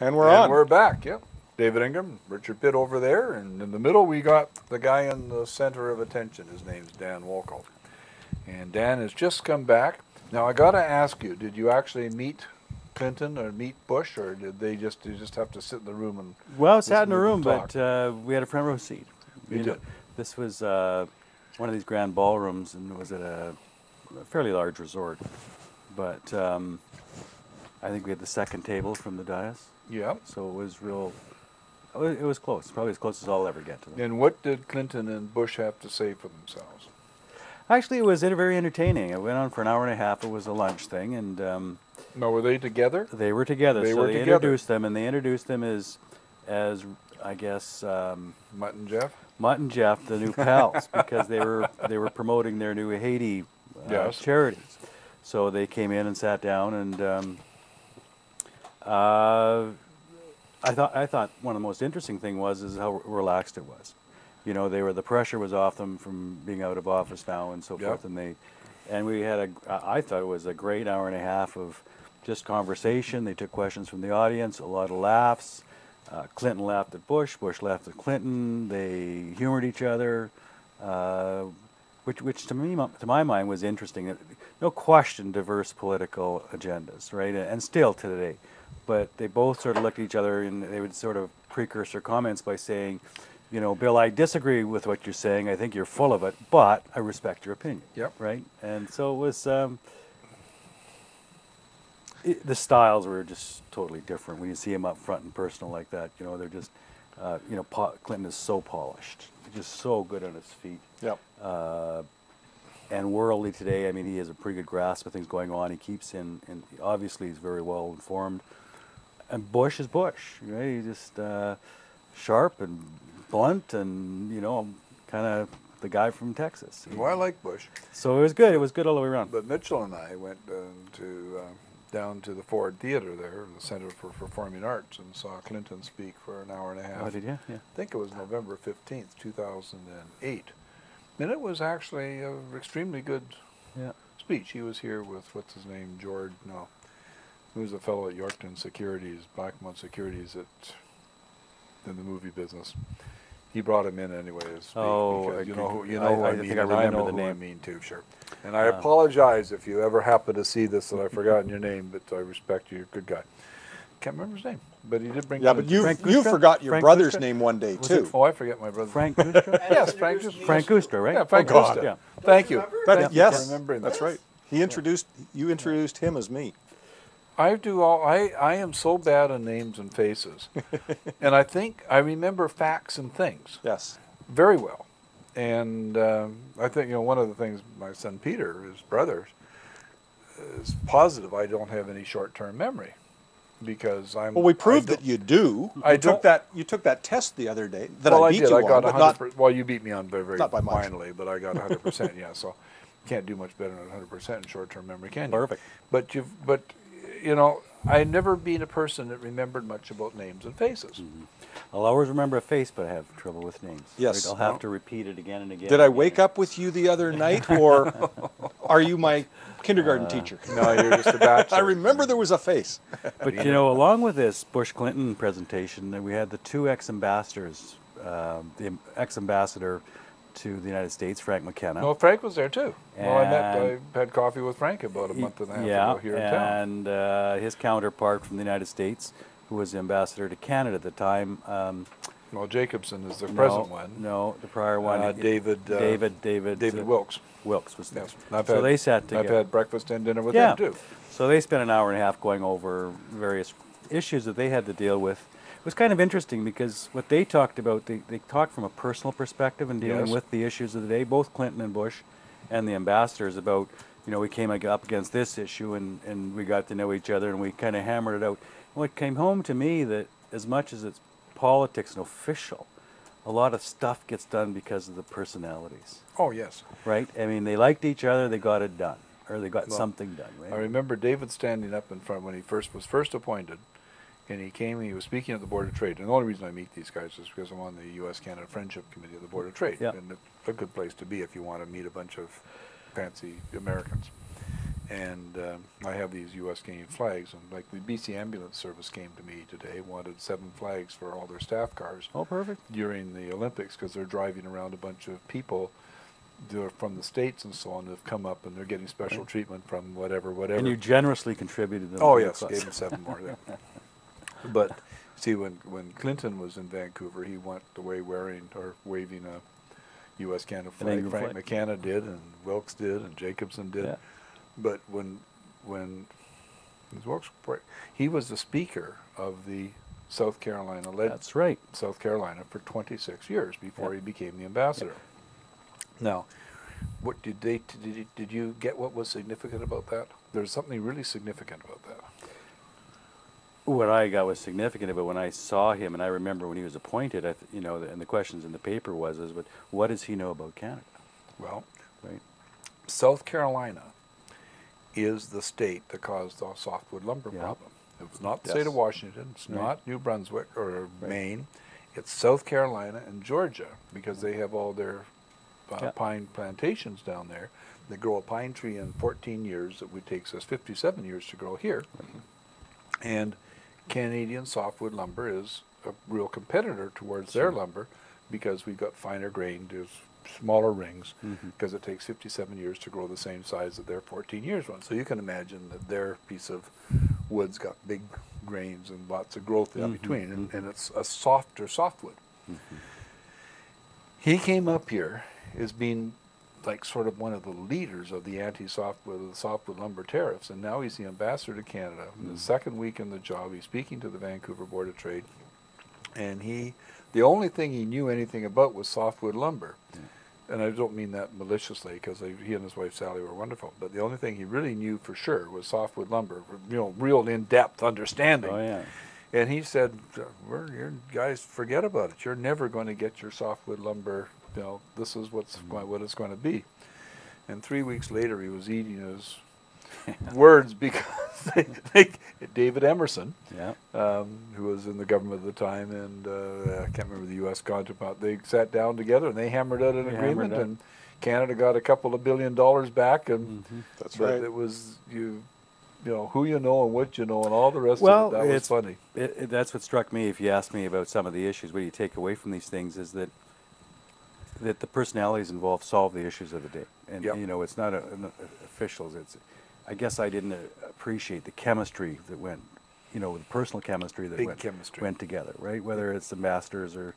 And we're on. We're back, yep. David Ingram, Richard Pitt over there, and in the middle we got the guy in the center of attention. His name's Dan Walkow. And Dan has just come back. Now I got to ask you, did you actually meet Clinton or meet Bush, or did you just have to sit in the room and Well, I sat in the listen to room, them but we had a front row seat. You did. This was one of these grand ballrooms, and it was at a fairly large resort. But I think we had the second table from the dais. Yeah. So it was real. It was close, probably as close as I'll ever get to them. And what did Clinton and Bush have to say for themselves? Actually, it was very entertaining. It went on for an hour and a half. It was a lunch thing, and Now, were they together? they were together. They so were they together. introduced them, and they introduced them as I guess, Mutt and Jeff? Mutt and Jeff, the new pals, because they were promoting their new Haiti Yes. charities. So they came in and sat down, and I thought one of the most interesting thing is how relaxed it was. You know, the pressure was off them from being out of office now and so Yep. forth, and we had I thought it was a great hour and a half of just conversation. They took questions from the audience, a lot of laughs. Clinton laughed at Bush, Bush laughed at Clinton. They humored each other, which to my mind was interesting. No question, diverse political agendas, right? And still today, but they both sort of looked at each other, and they would sort of precursor comments by saying, you know, Bill, I disagree with what you're saying. I think you're full of it, but I respect your opinion. Yep. Right. And so it was. The styles were just totally different. When you see him up front and personal like that, you know, they're just, you know, Clinton is so polished, just so good on his feet. Yep. And worldly today, I mean, he has a pretty good grasp of things going on. He keeps and obviously he's very well informed. And Bush is Bush, right? He's just sharp and blunt, and you know, kind of the guy from Texas. Well, I like Bush. So it was good. It was good all the way around. But Mitchell and I went down to the Ford Theater there, the Center for Performing Arts, and saw Clinton speak for an hour and a half. Oh, did you? Yeah. I think it was November 15th, 2008. And it was actually an extremely good speech. He was here with, what's his name, George, no. He was a fellow at Yorkton Securities, Blackmont Securities in the movie business. He brought him in anyway to speak. Because you know who I mean. think I remember the who name. I mean too, sure. And I apologize if you ever happen to see this that I've forgotten your name, but I respect you. You're a good guy. Can't remember his name, but he did bring. Yeah, but you Gustra? forgot your Frank brother's Gustra? name one day Was too. Oh, I forget my brother. Frank Gustra? Yes, Frank Gustra. Frank Gustra, right? Yeah, Frank Oh, God. Gustra. Yeah. Thank you. That, yes, for remembering that's that. right. You introduced him as me. I am so bad on names and faces, and I think I remember facts and things Yes. very well. And I think one of the things my son Peter, his brother, is positive I don't have any short-term memory because I'm. Well, we proved that you do. I You took that test the other day. That I beat did. you I got on, but not 100%. Well, you beat me on very not by much. finally, but I got 100%. Yeah, so can't do much better than 100% in short-term memory, can you? Perfect. But I've never been a person that remembered much about names and faces. Mm-hmm. I'll always remember a face, but I have trouble with names. Yes. I'll have to repeat it again and again. Did I wake up with you the other night, or are you my kindergarten teacher? No, you're just a bachelor. I remember there was a face. But you know, along with this Bush-Clinton presentation, we had the two ex-ambassadors, the ex-ambassador to the United States, Frank McKenna. No, Frank was there too. Well, I And- had coffee with Frank about a month and a half ago here in town. and his counterpart from the United States, who was the ambassador to Canada at the time. Well, Jacobson is the present one. No, the prior one. David Wilkes. Wilkes was there. Yes. So they sat together. I've had breakfast and dinner with Yeah. him too. So they spent an hour and a half going over various issues that they had to deal with. It was kind of interesting because what they talked about, they talked from a personal perspective and dealing Yes. with the issues of the day, both Clinton and Bush and the ambassadors about, we came up against this issue and we got to know each other and we kind of hammered it out. And what came home to me that as much as it's politics and official, a lot of stuff gets done because of the personalities, Oh, yes. right? I mean, they liked each other, they got it done, or they got something done, right? I remember David standing up in front when he was first appointed, and he was speaking at the Board of Trade. And the only reason I meet these guys is because I'm on the U.S.-Canada Friendship Committee of the Board of Trade. Yeah. And it's a good place to be if you want to meet a bunch of fancy Americans. And I have these U.S. Canadian flags, and like the BC Ambulance Service came to me today, wanted 7 flags for all their staff cars. Oh, perfect. During the Olympics, because they're driving around a bunch of people from the States and so on that have come up, and they're getting special treatment from whatever. And you generously contributed them. Oh to the yes, cause. gave them 7 more. Yeah. But see, when Clinton was in Vancouver, he went away waving a U.S. Canada flag. Frank McKenna did, and Wilkes did, and Jacobson did. Yeah. But when he was the speaker of the South Carolina, That's right. South Carolina for 26 years before he became the ambassador. Now, what did you get? What was significant about that? There's something really significant about that. What I got was significant about when I saw him, and I remember when he was appointed. And the questions in the paper was, "But what does he know about Canada?" Well, right. South Carolina is the state that caused the softwood lumber problem. It was not the state of Washington. It's not New Brunswick or Maine. It's South Carolina and Georgia, because they have all their pine plantations down there. They grow a pine tree in 14 years. It takes us 57 years to grow here. And Canadian softwood lumber is a real competitor towards their lumber, because we've got finer grained, there's smaller rings, because it takes 57 years to grow the same size that their 14 years one. So you can imagine that their piece of wood's got big grains and lots of growth in between, and it's a softer softwood. He came up here as being like sort of one of the leaders of the softwood lumber tariffs, and now he's the ambassador to Canada. In the second week in the job, he's speaking to the Vancouver Board of Trade, and the only thing he knew anything about was softwood lumber. And I don't mean that maliciously, because he and his wife Sally were wonderful, but the only thing he really knew for sure was softwood lumber, real in-depth understanding. Oh, yeah. And he said, "You guys, forget about it. You're never going to get your softwood lumber. This is what it's going to be." And 3 weeks later, he was eating his words, because David Emerson, who was in the government at the time, and I can't remember the U.S. counterpart, they sat down together and they hammered out an agreement, and Canada got a couple of $2 billion back, and That's right. It was who you know and what you know and all the rest of it. That was funny. That's what struck me. If you ask me about some of the issues, what do you take away from these things, is that the personalities involved solve the issues of the day. And it's not officials. I guess I didn't appreciate the chemistry that went, the personal chemistry that went together, right? Whether it's ambassadors or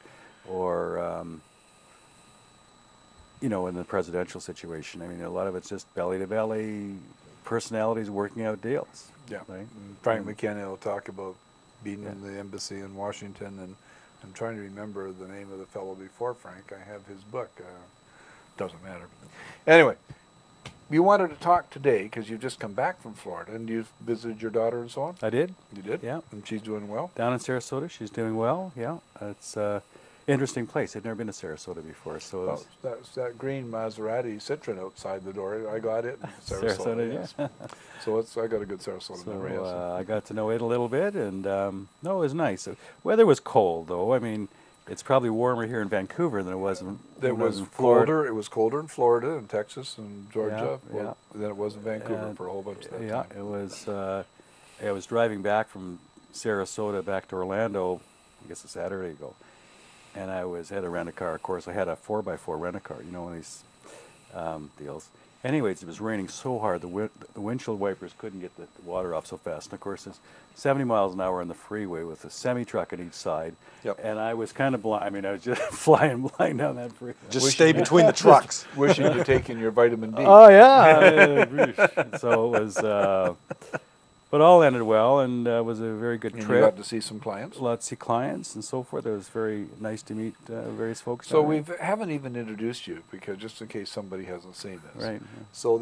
in the presidential situation. I mean, a lot of it's just belly to belly, personalities working out deals. Yeah. Right. Frank McKenna will talk about being in the embassy in Washington, and I'm trying to remember the name of the fellow before Frank. I have his book. Doesn't matter. Anyway, you wanted to talk today because you've just come back from Florida, and you visited your daughter and so on? I did. You did? Yeah. And she's doing well? Down in Sarasota, she's doing well. Yeah. It's interesting place. I'd never been to Sarasota before, so that's that green Maserati Citroen outside the door. I got it in Sarasota. Yes. So I got a good Sarasota memory. I got to know it a little bit, and no, it was nice. Weather was cold, though. I mean, it's probably warmer here in Vancouver than it was in Florida. It was colder in Florida and Texas and Georgia than it was in Vancouver for a whole bunch of that time. It was. I was driving back from Sarasota back to Orlando, I guess a Saturday ago. And I had a rent-a-car. Of course, I had a 4x4 rent-a-car, one of these deals. Anyways, it was raining so hard, the windshield wipers couldn't get the water off so fast. And of course, it's 70 miles an hour on the freeway with a semi-truck on each side. Yep. And I was kind of blind. I mean, I was just flying blind down that freeway. Just stay between the trucks. Wishing you'd taken your vitamin D. Oh, yeah. So it was... But all ended well, and it was a very good trip. You got to see some clients? Got to see clients and so forth. It was very nice to meet various folks. So we haven't even introduced you, because just in case somebody hasn't seen this. Right. So